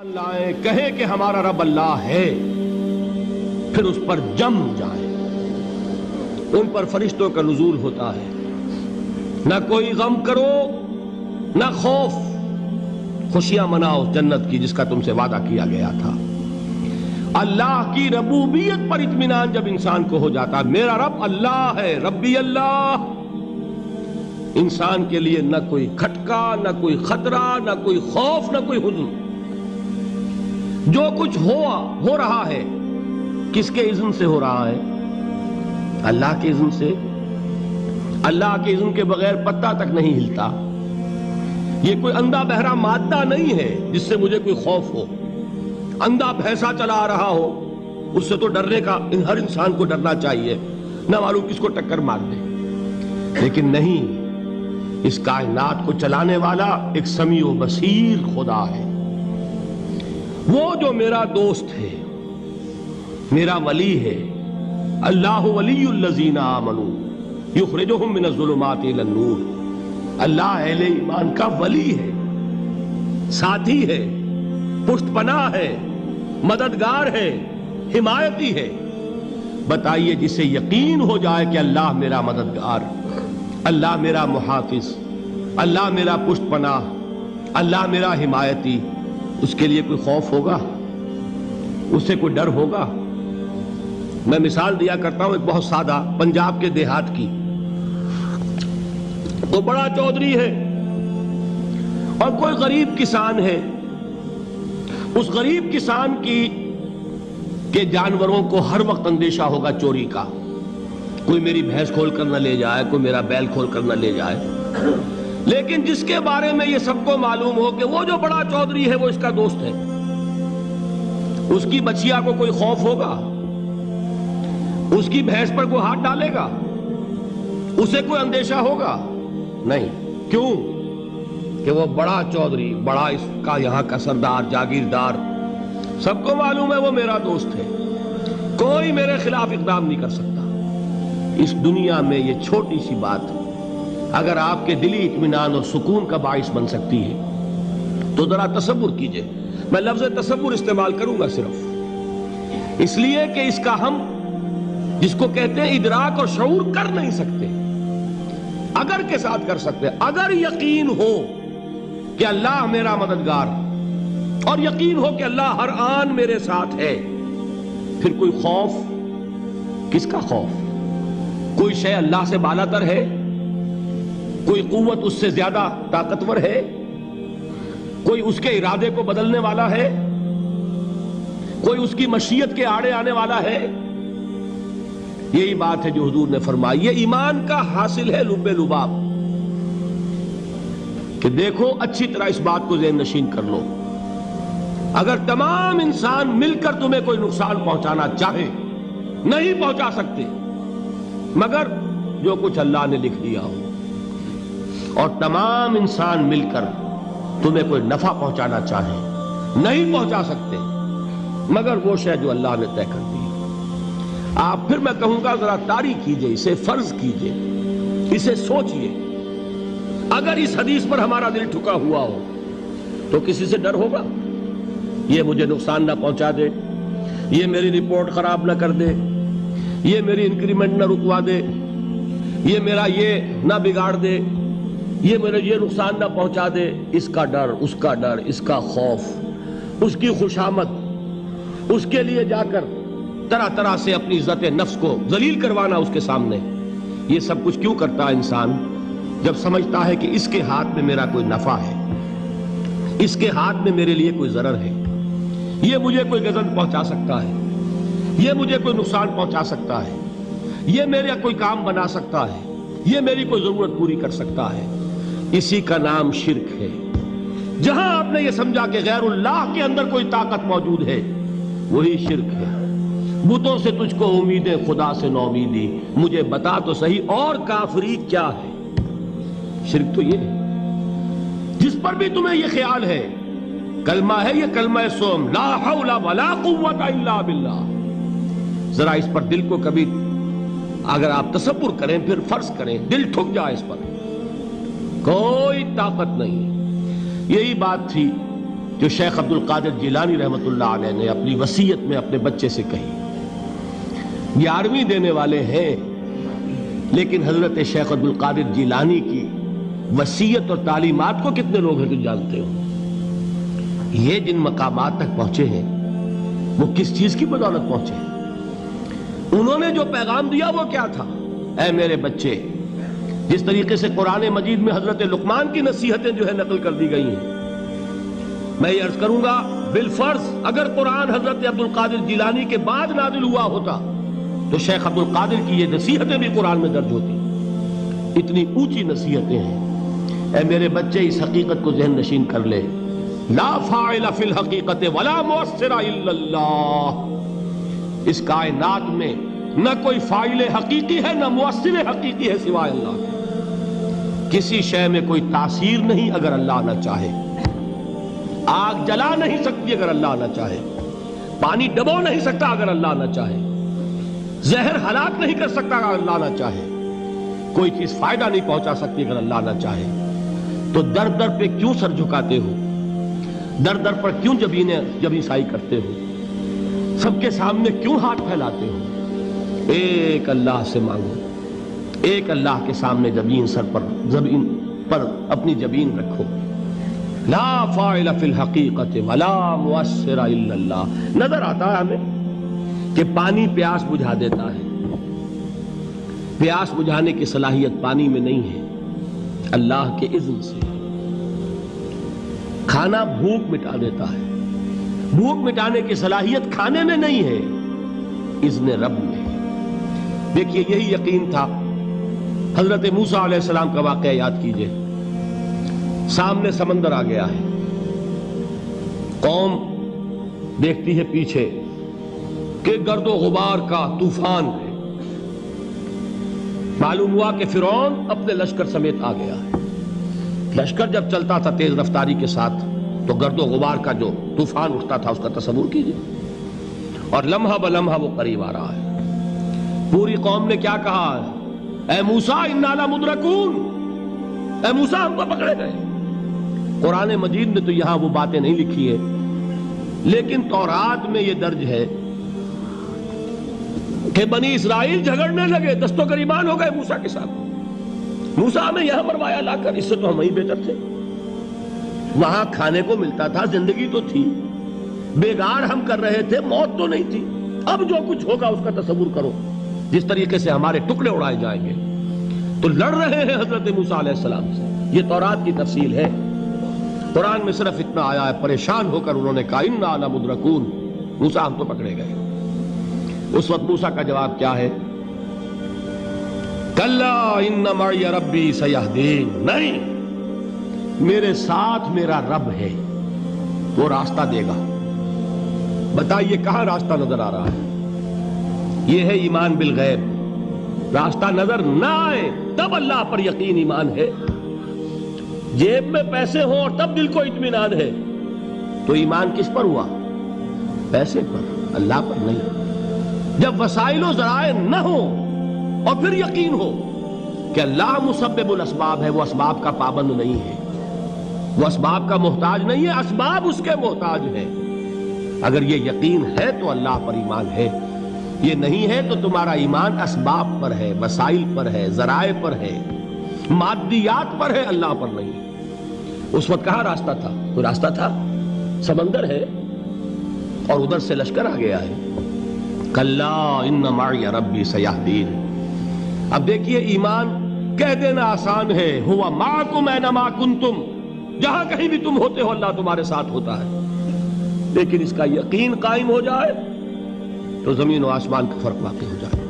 لائیں کہیں کہ ہمارا رب اللہ ہے، پھر اس پر جم جائیں۔ ان پر فرشتوں کا نزول ہوتا ہے، نہ کوئی غم کرو نہ خوف، خوشیاں مناؤ جنت کی جس کا تم سے وعدہ کیا گیا تھا۔ اللہ کی ربوبیت پر اطمینان جب انسان کو ہو جاتا، میرا رب اللہ ہے، ربی اللہ، انسان کے لیے نہ کوئی کھٹکا، نہ کوئی خطرہ، نہ کوئی خوف، نہ کوئی حزن۔ جو کچھ ہو رہا ہے کس کے اذن سے ہو رہا ہے؟ اللہ کے اذن سے۔ اللہ کے اذن کے بغیر پتہ تک نہیں ہلتا۔ یہ کوئی اندھا بہرا مادہ نہیں ہے جس سے مجھے کوئی خوف ہو۔ اندھا بھینسا چلا آ رہا ہو اس سے تو ڈرنے کا ہر انسان کو ڈرنا چاہیے، نہ معلوم کس کو ٹکر مار دے۔ لیکن نہیں، اس کائنات کو چلانے والا ایک سمیع و بصیر خدا ہے، وہ جو میرا دوست ہے، میرا ولی ہے۔ اللہ ولی الذین آمنوا یخرجہم من الظلمات الی النور۔ اللہ اہل ایمان کا ولی ہے، ساتھی ہے، پشت پناہ ہے، مددگار ہے، حمایتی ہے۔ بتائیے جسے یقین ہو جائے کہ اللہ میرا مددگار، اللہ میرا محافظ، اللہ میرا پشت پناہ، اللہ میرا حمایتی، اس کے لیے کوئی خوف ہوگا؟ اس سے کوئی ڈر ہوگا؟ میں مثال دیا کرتا ہوں ایک بہت سادہ پنجاب کے دیہات کی۔ تو بڑا چودھری ہے اور کوئی غریب کسان ہے۔ اس غریب کسان کے جانوروں کو ہر وقت اندیشہ ہوگا چوری کا، کوئی میری بھینس کھول کر نہ لے جائے، کوئی میرا بیل کھول کر نہ لے جائے۔ لیکن جس کے بارے میں یہ سب کو معلوم ہو کہ وہ جو بڑا چودھری ہے وہ اس کا دوست ہے، اس کی بچیا کو کوئی خوف ہوگا؟ اس کی بھینس پر کوئی ہاتھ ڈالے گا؟ اسے کوئی اندیشہ ہوگا؟ نہیں۔ کیوں؟ کہ وہ بڑا چودھری، بڑا اس کا یہاں کا سردار، جاگیردار، سب کو معلوم ہے وہ میرا دوست ہے، کوئی میرے خلاف اقدام نہیں کر سکتا۔ اس دنیا میں یہ چھوٹی سی بات اگر آپ کے دلی اطمینان اور سکون کا باعث بن سکتی ہے تو ذرا تصور کیجئے۔ میں لفظ تصور استعمال کروں گا صرف اس لیے کہ اس کا ہم جس کو کہتے ہیں ادراک اور شعور کر نہیں سکتے، اگر کے ساتھ کر سکتے۔ اگر یقین ہو کہ اللہ میرا مددگار اور یقین ہو کہ اللہ ہر آن میرے ساتھ ہے، پھر کوئی خوف، کس کا خوف؟ کوئی شے اللہ سے بالا تر ہے؟ کوئی قوت اس سے زیادہ طاقتور ہے؟ کوئی اس کے ارادے کو بدلنے والا ہے؟ کوئی اس کی مشیت کے آڑے آنے والا ہے؟ یہی بات ہے جو حضور نے فرمائی۔ یہ ایمان کا حاصل ہے لب لباب، کہ دیکھو اچھی طرح اس بات کو ذہن نشین کر لو، اگر تمام انسان مل کر تمہیں کوئی نقصان پہنچانا چاہے نہیں پہنچا سکتے مگر جو کچھ اللہ نے لکھ دیا ہو، اور تمام انسان مل کر تمہیں کوئی نفع پہنچانا چاہے نہیں پہنچا سکتے مگر وہ شے جو اللہ نے طے کر دی۔ آپ پھر میں کہوں گا ذرا طاری کیجئے، اسے فرض کیجئے، اسے سوچئے۔ اگر اس حدیث پر ہمارا دل ٹھکا ہوا ہو تو کسی سے ڈر ہوگا؟ یہ مجھے نقصان نہ پہنچا دے، یہ میری رپورٹ خراب نہ کر دے، یہ میری انکریمنٹ نہ رکوا دے، یہ میرا یہ نہ بگاڑ دے، یہ میرے یہ نقصان نہ پہنچا دے۔ اس کا ڈر، اس کا ڈر، اس کا خوف، اس کی خوشامد، اس کے لیے جا کر طرح طرح سے اپنی عزت نفس کو ذلیل کروانا اس کے سامنے، یہ سب کچھ کیوں کرتا ہے انسان؟ جب سمجھتا ہے کہ اس کے ہاتھ میں میرا کوئی نفع ہے، اس کے ہاتھ میں میرے لیے کوئی ضرر ہے، یہ مجھے کوئی غضب پہنچا سکتا ہے، یہ مجھے کوئی نقصان پہنچا سکتا ہے، یہ میرا کوئی کام بنا سکتا ہے، یہ میری کوئی ضرورت پوری کر سکتا ہے، اسی کا نام شرک ہے۔ جہاں آپ نے یہ سمجھا کہ غیر اللہ کے اندر کوئی طاقت موجود ہے وہی شرک ہے۔ بتوں سے تجھ کو امیدیں، خدا سے نومیدی، مجھے بتا تو صحیح اور کافری کیا ہے؟ شرک تو یہ ہے جس پر بھی تمہیں یہ خیال ہے، کلمہ ہے یہ کلمہ سوم، لا حول ولا قوت الا باللہ، ذرا اس پر دل کو کبھی اگر آپ تصور کریں، پھر فرض کریں، دل ٹھک جائے اس پر، کوئی طاقت نہیں۔ یہی بات تھی جو شیخ عبد القادر جیلانی رحمۃ اللہ علیہ نے اپنی وصیت میں اپنے بچے سے کہی. 11ویں دینے والے ہیں، لیکن حضرت شیخ عبد القادر جیلانی کی وصیت اور تعلیمات کو کتنے لوگ ہیں جو جانتے ہو؟ یہ جن مقامات تک پہنچے ہیں وہ کس چیز کی بدولت پہنچے ہیں؟ انہوں نے جو پیغام دیا وہ کیا تھا؟ اے میرے بچے، جس طریقے سے قرآن مجید میں حضرت لقمان کی نصیحتیں جو ہے نقل کر دی گئی ہیں، میں یہ عرض کروں گا بالفرض اگر قرآن حضرت عبد القادر جیلانی کے بعد نازل ہوا ہوتا تو شیخ عبد القادر کی یہ نصیحتیں بھی قرآن میں درج ہوتی. اتنی اونچی نصیحتیں ہیں. اے میرے بچے، اس حقیقت کو ذہن نشین کر لے، لا فاعل فی الحقیقت ولا مؤثر الا اللہ. اس کائنات میں نہ کوئی فاعل حقیقی ہے نہ مؤثر حقیقی ہے سوائے اللہ کے. کسی شے میں کوئی تاثیر نہیں اگر اللہ نہ چاہے. آگ جلا نہیں سکتی اگر اللہ نہ چاہے. پانی ڈبو نہیں سکتا اگر اللہ نہ چاہے. زہر ہلاک نہیں کر سکتا اگر اللہ نہ چاہے. کوئی چیز فائدہ نہیں پہنچا سکتی اگر اللہ نہ چاہے. تو در در پہ کیوں سر جھکاتے ہو؟ در در پر کیوں جبیں سائی کرتے ہو؟ سب کے سامنے کیوں ہاتھ پھیلاتے ہو؟ ایک اللہ سے مانگو. ایک اللہ کے سامنے زمین پر اپنی جبین رکھو. لا فاعل فی الحقیقت ولا مؤثر الا اللہ. نظر آتا ہے ہمیں کہ پانی پیاس بجھا دیتا ہے. پیاس بجھانے کی صلاحیت پانی میں نہیں ہے، اللہ کے اذن سے. کھانا بھوک مٹا دیتا ہے، بھوک مٹانے کی صلاحیت کھانے میں نہیں ہے، اذن رب میں. دیکھیے یہی یقین تھا. حضرت موسیٰ علیہ السلام کا واقعہ یاد کیجئے. سامنے سمندر آ گیا ہے، قوم دیکھتی ہے پیچھے کہ گرد و غبار کا طوفان ہے. معلوم ہوا کہ فرعون اپنے لشکر سمیت آ گیا ہے. لشکر جب چلتا تھا تیز رفتاری کے ساتھ تو گرد و غبار کا جو طوفان اٹھتا تھا اس کا تصور کیجئے. اور لمحہ بلمحہ وہ قریب آ رہا ہے. پوری قوم نے کیا کہا؟ اے موسیٰ انا لمدرکون، اے موسیٰ ہم کو پکڑے گئے. قرآن مجید نے تو یہاں وہ باتیں نہیں لکھی ہے، لیکن تورات میں یہ درج ہے کہ بنی اسرائیل جھگڑنے لگے، دست و گریبان ہو گئے موسیٰ کے ساتھ. موسیٰ ہمیں یہاں مروایا لا کر، اس سے تو ہم ہی بہتر تھے. وہاں کھانے کو ملتا تھا، زندگی تو تھی، بیگار ہم کر رہے تھے، موت تو نہیں تھی. اب جو کچھ ہوگا اس کا تصور کرو، جس طریقے سے ہمارے ٹکڑے اڑائے جائیں گے. تو لڑ رہے ہیں حضرت موسیٰ علیہ السلام سے. یہ تورات کی تفصیل ہے. قرآن میں صرف اتنا آیا ہے، پریشان ہو کر انہوں نے کہا انا لمدرکون، موسیٰ ہم تو پکڑے گئے. اس وقت موسیٰ کا جواب کیا ہے؟ کلا ان معی ربی سیہدین. نہیں، میرے ساتھ میرا رب ہے، وہ راستہ دے گا. بتائیے کہاں راستہ نظر آ رہا ہے؟ یہ ہے ایمان بالغیب. راستہ نظر نہ آئے تب اللہ پر یقین ایمان ہے. جیب میں پیسے ہوں اور تب دل کو اطمینان ہے تو ایمان کس پر ہوا؟ پیسے پر، اللہ پر نہیں. جب وسائل و ذرائع نہ ہو اور پھر یقین ہو کہ اللہ مسبب الاسباب ہے، وہ اسباب کا پابند نہیں ہے، وہ اسباب کا محتاج نہیں ہے، اسباب اس کے محتاج ہیں. اگر یہ یقین ہے تو اللہ پر ایمان ہے. یہ نہیں ہے تو تمہارا ایمان اسباب پر ہے، وسائل پر ہے، ذرائع پر ہے، مادیات پر ہے، اللہ پر نہیں. اس وقت کہاں راستہ تھا؟ کوئی راستہ تھا؟ سمندر ہے اور ادھر سے لشکر آ گیا ہے. کلا ان معی ربی سیہدین. اب دیکھیے ایمان کہہ دینا آسان ہے، ہوا معکم اینما کنتم، جہاں کہیں بھی تم ہوتے ہو اللہ تمہارے ساتھ ہوتا ہے. لیکن اس کا یقین قائم ہو جائے تو زمین و آسمان کا فرق واقع ہو جائے.